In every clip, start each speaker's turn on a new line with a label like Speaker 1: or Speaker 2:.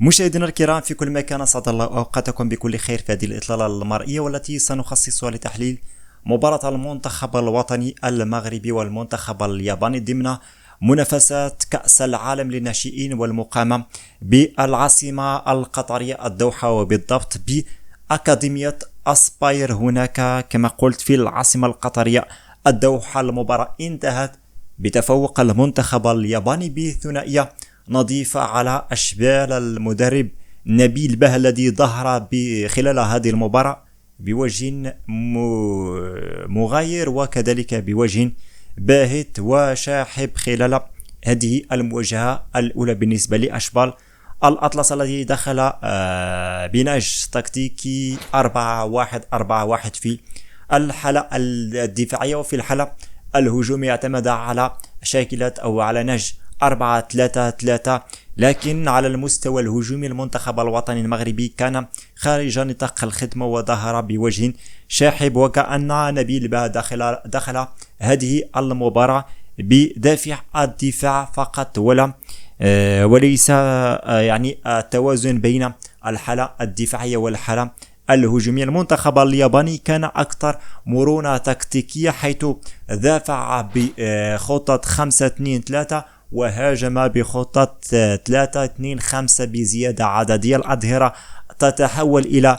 Speaker 1: مشاهدينا الكرام في كل مكان، اسعد الله اوقاتكم بكل خير في هذه الاطلاله المرئيه والتي سنخصصها لتحليل مباراه المنتخب الوطني المغربي والمنتخب الياباني ضمن منافسات كأس العالم للناشئين والمقامة بالعاصمة القطرية الدوحة، وبالضبط بأكاديمية أسباير هناك كما قلت في العاصمة القطرية الدوحة. المباراة انتهت بتفوق المنتخب الياباني بثنائية نظيفة على أشبال المدرب نبيل باه الذي ظهر خلال هذه المباراة بوجه مغاير وكذلك بوجه باهت وشاحب خلال هذه المواجهة الأولى بالنسبة لأشبال الأطلس الذي دخل بنهج تكتيكي 4-1-4-1 في الحالة الدفاعية، وفي الحالة الهجومية اعتمد على شاكلات أو على نهج 4-3-3. لكن على المستوى الهجومي المنتخب الوطني المغربي كان خارج نطاق الخدمة وظهر بوجه شاحب، وكأن نبيل باه دخل هذه المباراة بدافع الدفاع فقط وليس يعني التوازن بين الحالة الدفاعية والحالة الهجومية. المنتخب الياباني كان أكثر مرونة تكتيكية حيث دافع بخطة 5-2-3 وهاجم بخطة 3-2-5 بزيادة عددية. الأظهرة تتحول إلى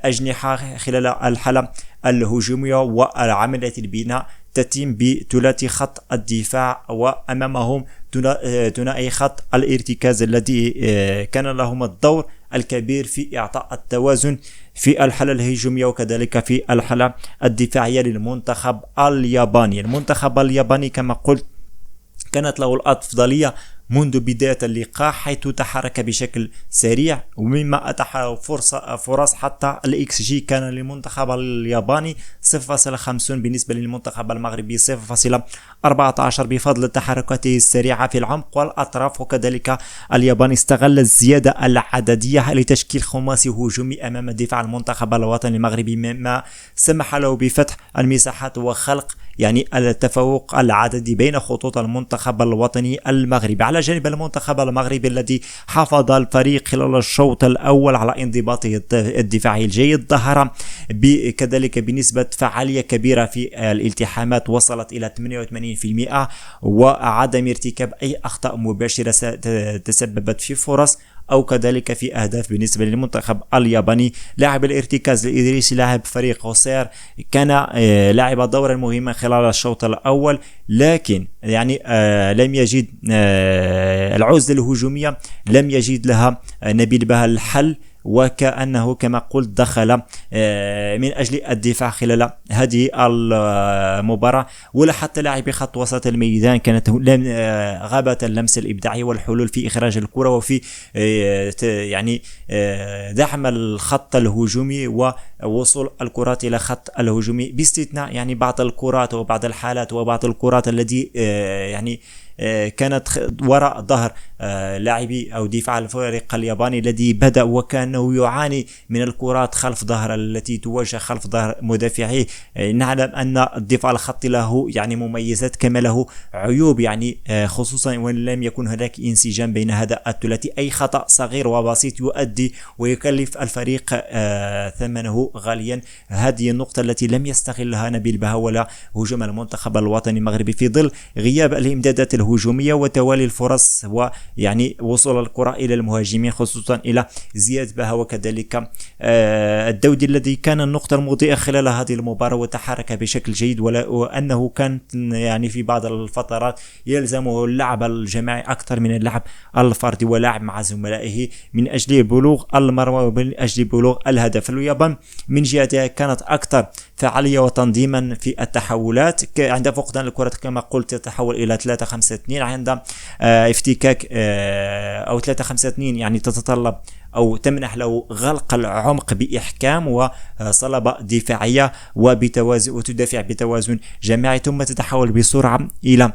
Speaker 1: أجنحة خلال الحالة الهجومية، وعملية البناء تتم بثلاثي خط الدفاع وأمامهم ثنائي خط الارتكاز الذي كان لهم الدور الكبير في إعطاء التوازن في الحالة الهجومية وكذلك في الحالة الدفاعية للمنتخب الياباني. المنتخب الياباني كما قلت كانت له الأفضلية منذ بداية اللقاء حيث تحرك بشكل سريع، ومما أتاح فرص حتى الإكس جي كان للمنتخب الياباني 0.50 بالنسبة للمنتخب المغربي 0.14 بفضل تحركاته السريعة في العمق والأطراف. وكذلك اليابان استغل الزيادة العددية لتشكيل خماسي هجومي أمام دفاع المنتخب الوطني المغربي، مما سمح له بفتح المساحات وخلق يعني التفوق العددي بين خطوط المنتخب الوطني المغربي. على جانب المنتخب المغربي الذي حافظ الفريق خلال الشوط الأول على انضباطه الدفاعي الجيد، ظهر كذلك بنسبة فعالية كبيرة في الالتحامات وصلت إلى 88%، وعدم ارتكاب أي أخطاء مباشرة تسببت في فرص أو كذلك في أهداف بالنسبة للمنتخب الياباني. لاعب الارتكاز الإدريسي لاعب فريق غوسير كان لاعب دورا مهما خلال الشوط الأول، لكن يعني لم يجد العزلة الهجومية لم يجد لها نبيل باه الحل، وكأنه كما قلت دخل من أجل الدفاع خلال هذه المباراة. ولا حتى لاعبي خط وسط الميدان كانت غابة اللمس الإبداعي والحلول في إخراج الكرة وفي يعني دعم الخط الهجومي ووصول الكرات إلى خط الهجومي، باستثناء يعني بعض الكرات وبعض الحالات وبعض الكرات التي يعني كانت وراء ظهر لاعبي أو دفاع الفريق الياباني الذي بدأ وكانه يعاني من الكرات خلف ظهر التي توجه خلف ظهر مدافعيه. نعلم أن الدفاع الخطي له يعني مميزات كما له عيوب، يعني خصوصا وإن لم يكن هناك انسجام بين هذا الثلاثي. أي خطأ صغير وبسيط يؤدي ويكلف الفريق ثمنه غاليا. هذه النقطة التي لم يستغلها نبيل باه ولا هجوم المنتخب الوطني المغربي في ظل غياب الإمدادات الهجومية وتوالي الفرص ويعني وصول الكرة إلى المهاجمين خصوصا إلى زياد باه وكذلك الدودي الذي كان النقطة المضيئة خلال هذه المباراة وتحرك بشكل جيد، وأنه كان يعني في بعض الفترات يلزمه اللعب الجماعي أكثر من اللعب الفردي ولعب مع زملائه من أجل بلوغ المرمى ومن أجل بلوغ الهدف. اليابان من جهتها كانت أكثر فعالية وتنظيما في التحولات، عند فقدان الكرة كما قلت تتحول إلى 3-5-2، عند افتكاك أو 3-5-2 يعني تتطلب أو تمنح له غلق العمق بإحكام وصلابة دفاعية وبتوازن وتدافع بتوازن جماعي، ثم تتحول بسرعة إلى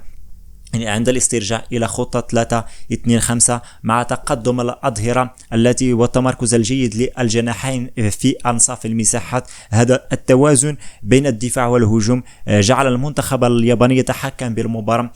Speaker 1: عند الاسترجاع إلى خطة 3-2-5 مع تقدم الأظهرة التي والتمركز الجيد للجناحين في أنصاف المساحات. هذا التوازن بين الدفاع والهجوم جعل المنتخب الياباني يتحكم بالمباراة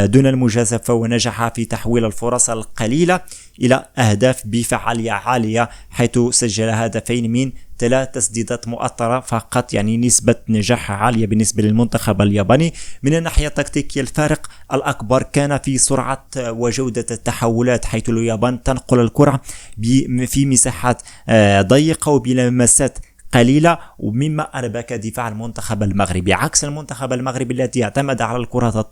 Speaker 1: دون المجازفة، ونجح في تحويل الفرص القليلة إلى أهداف بفعالية عالية، حيث سجل هدفين من 3 تسديدات مؤطرة فقط، يعني نسبة نجاح عالية بالنسبة للمنتخب الياباني. من الناحية التكتيكية الفارق الأكبر كان في سرعة وجودة التحولات، حيث اليابان تنقل الكرة في مساحات ضيقة وبلمسات قليلة، ومما أربك دفاع المنتخب المغربي عكس المنتخب المغربي الذي اعتمد على الكرة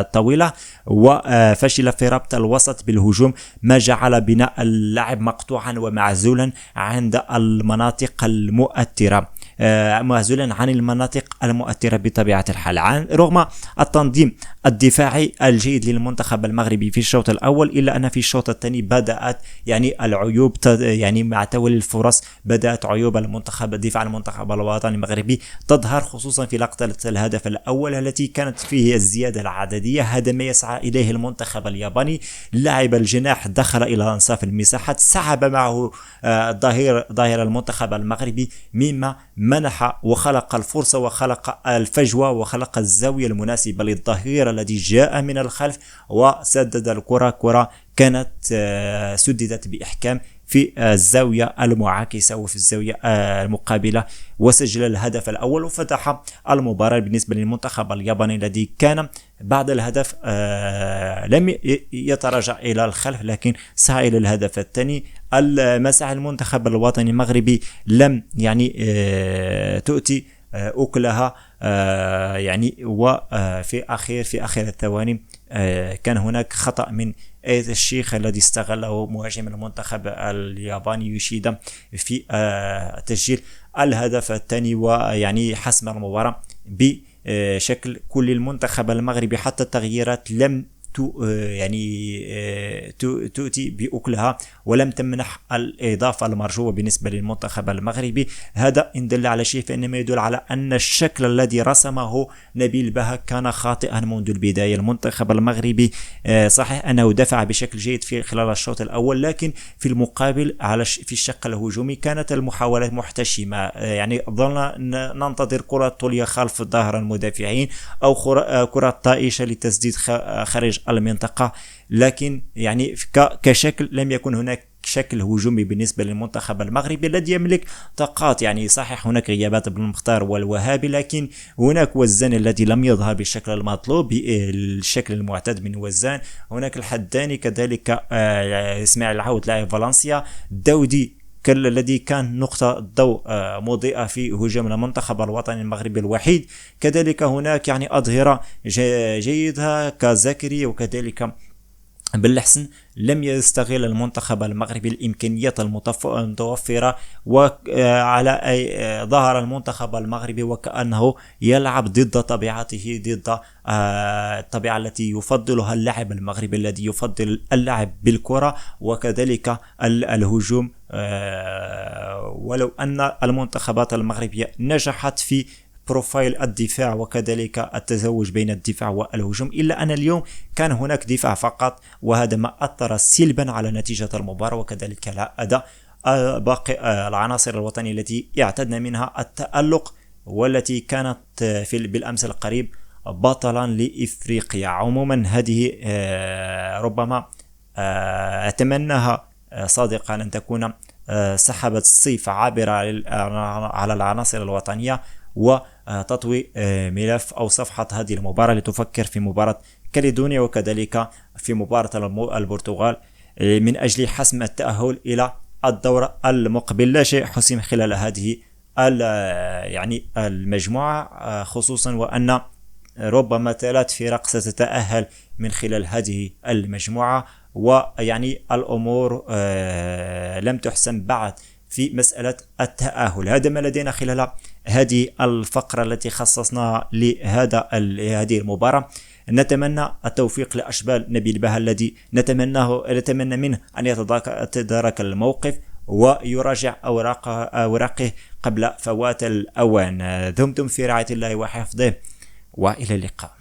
Speaker 1: الطويلة وفشل في ربط الوسط بالهجوم، ما جعل بناء اللعب مقطوعا ومعزولا عند المناطق المؤثرة، معزولا عن المناطق المؤثرة بطبيعة الحال. رغم التنظيم الدفاعي الجيد للمنتخب المغربي في الشوط الأول، إلا أن في الشوط الثاني بدأت يعني العيوب، يعني مع تولي الفرص بدأت عيوب دفاع المنتخب الوطني المغربي تظهر، خصوصا في لقطة الهدف الأول التي كانت فيه الزيادة العددية. هذا ما يسعى إليه المنتخب الياباني. لاعب الجناح دخل إلى أنصاف المساحات، سحب معه ظهير المنتخب المغربي، مما منح وخلق الفرصة وخلق الفجوة وخلق الزاوية المناسبة للظهير الذي جاء من الخلف وسدد الكرة كانت سددت بإحكام في الزاوية المعاكسة وفي الزاوية المقابلة، وسجل الهدف الأول وفتح المباراة بالنسبة للمنتخب الياباني الذي كان بعد الهدف لم يتراجع إلى الخلف، لكن سعى إلى الهدف الثاني. مساعي المنتخب الوطني المغربي لم يعني تؤتي أكلها، يعني وفي آخر الثواني كان هناك خطأ من ايد الشيخ الذي استغله مهاجم المنتخب الياباني يوشيدا في تسجيل الهدف الثاني، ويعني حسم المباراة بشكل كل. المنتخب المغربي حتى التغييرات لم تؤتي بأكلها ولم تمنح الإضافة المرجوة بالنسبة للمنتخب المغربي. هذا إن دل على شيء فإنما يدل على أن الشكل الذي رسمه نبيل بهاك كان خاطئا منذ البداية. المنتخب المغربي صحيح أنه دفع بشكل جيد في خلال الشوط الأول، لكن في المقابل في الشق الهجومي كانت المحاولات محتشمة، يعني ظلنا ننتظر كرة طولية خلف ظهر المدافعين أو كرة طائشة لتسديد خارج المنطقة، لكن يعني كشكل لم يكن هناك شكل هجومي بالنسبة للمنتخب المغربي الذي يملك طاقات. يعني صحيح هناك غيابات بن مختار والوهابي، لكن هناك وزان الذي لم يظهر بالشكل المطلوب بالشكل المعتاد من وزان. هناك الحداني كذلك، اسماعيل العود لاعب فالنسيا، داودي الذي كان نقطة ضوء مضيئة في هجوم المنتخب الوطني المغربي الوحيد. كذلك هناك يعني أظهرة جيدة كزكري وكذلك بالحسن. لم يستغل المنتخب المغربي الإمكانيات المتوفرة، وعلى ظهر المنتخب المغربي وكأنه يلعب ضد طبيعته، ضد الطبيعة التي يفضلها اللاعب المغربي الذي يفضل اللعب بالكرة وكذلك الهجوم. ولو أن المنتخبات المغربية نجحت في بروفايل الدفاع وكذلك التزوج بين الدفاع والهجوم، إلا أن اليوم كان هناك دفاع فقط، وهذا ما أثر سلبا على نتيجة المباراة وكذلك على أداء باقي العناصر الوطنية التي اعتدنا منها التألق، والتي كانت بالأمس القريب بطلا لإفريقيا. عموما هذه ربما أتمناها صادقا أن تكون سحبت صيف عابرة على العناصر الوطنية، وتطوي ملف أو صفحة هذه المباراة لتفكر في مباراة كاليدونيا وكذلك في مباراة البرتغال من أجل حسم التأهل إلى الدور المقبل. لا شيء حسم خلال هذه يعني المجموعة، خصوصا وأن ربما 3 فرق ستتأهل من خلال هذه المجموعة، ويعني الأمور لم تحسم بعد في مسألة التأهل. هذا ما لدينا خلال هذه الفقرة التي خصصناها لهذه المباراة. نتمنى التوفيق لأشبال نبيل بها الذي نتمنى منه أن يتدارك الموقف ويراجع أوراقه قبل فوات الأوان. دمتم في رعاية الله وحفظه، وإلى اللقاء.